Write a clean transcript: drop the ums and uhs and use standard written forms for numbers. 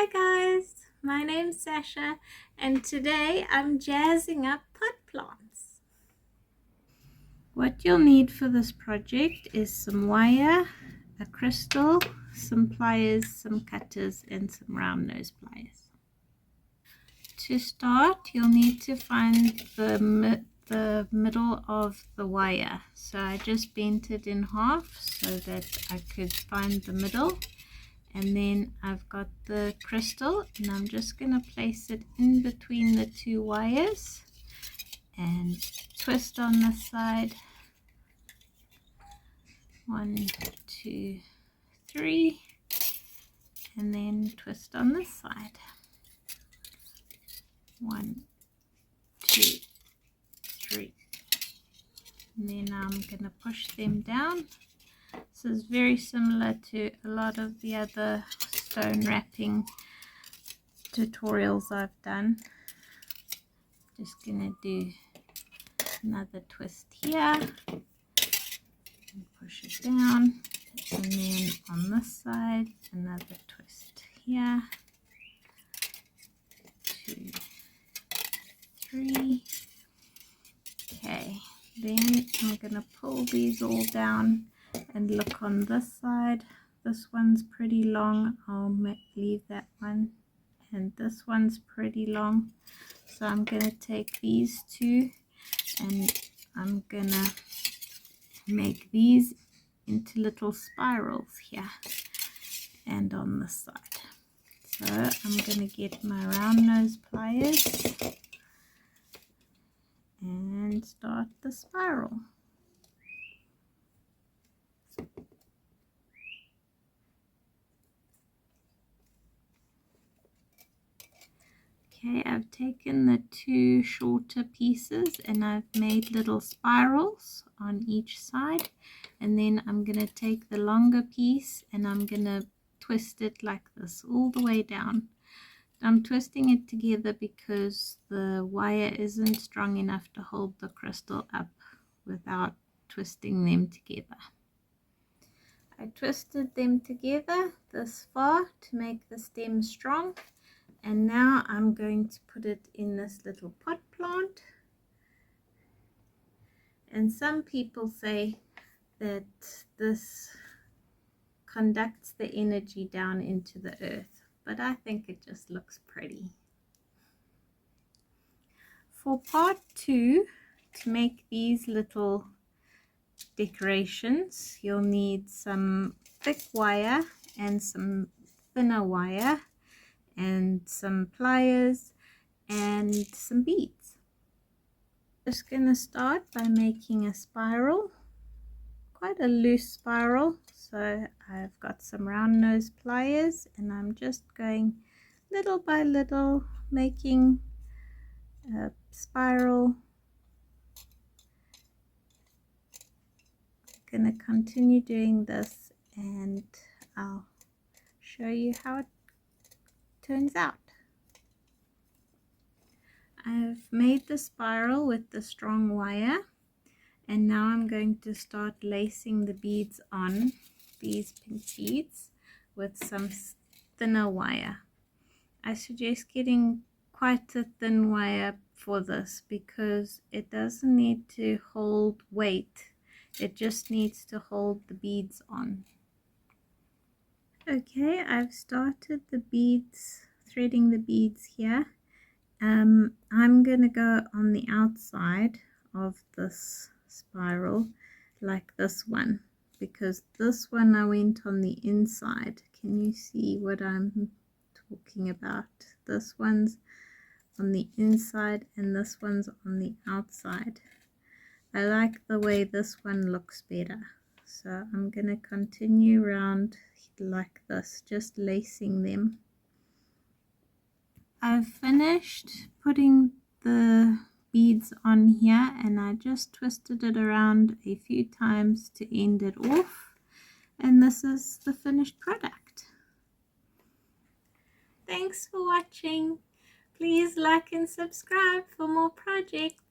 Hi guys, my name's Sasha and today I'm jazzing up pot plants. What you'll need for this project is some wire, a crystal, some pliers, some cutters and some round nose pliers. To start, you'll need to find the middle of the wire. So I just bent it in half so that I could find the middle. And then I've got the crystal and I'm just going to place it in between the two wires and twist on this side. 1, 2, 3, and then twist on this side. 1, 2, 3. And then I'm going to push them down. This is very similar to a lot of the other stone wrapping tutorials I've done. Just gonna do another twist here and push it down, and then on this side another twist here. 2, 3. Okay, then I'm gonna pull these all down and look on this side. This one's pretty long, I'll leave that one, and this one's pretty long, so I'm gonna take these two and I'm gonna make these into little spirals here and on this side. So I'm gonna get my round nose pliers and start the spiral. Okay, I've taken the two shorter pieces and I've made little spirals on each side, and then I'm going to take the longer piece and I'm going to twist it like this all the way down. I'm twisting it together because the wire isn't strong enough to hold the crystal up without twisting them together. I twisted them together this far to make the stem strong. And now I'm going to put it in this little pot plant. And some people say that this conducts the energy down into the earth, but I think it just looks pretty. For part 2, to make these little decorations, you'll need some thick wire and some thinner wire and some pliers and some beads. Just gonna start by making a spiral, quite a loose spiral. So I've got some round nose pliers and I'm just going little by little making a spiral. I'm gonna continue doing this and I'll show you how it turns out. I've made the spiral with the strong wire, and now I'm going to start lacing the beads on, these pink beads, with some thinner wire. I suggest getting quite a thin wire for this because it doesn't need to hold weight, it just needs to hold the beads on. Okay, I've started the beads, threading the beads here. I'm going to go on the outside of this spiral like this one, because this one I went on the inside. Can you see what I'm talking about? This one's on the inside and this one's on the outside. I like the way this one looks better, so I'm going to continue around like this, just lacing them. I've finished putting the beads on here and I just twisted it around a few times to end it off, and this is the finished product. Thanks for watching. Please like and subscribe for more projects.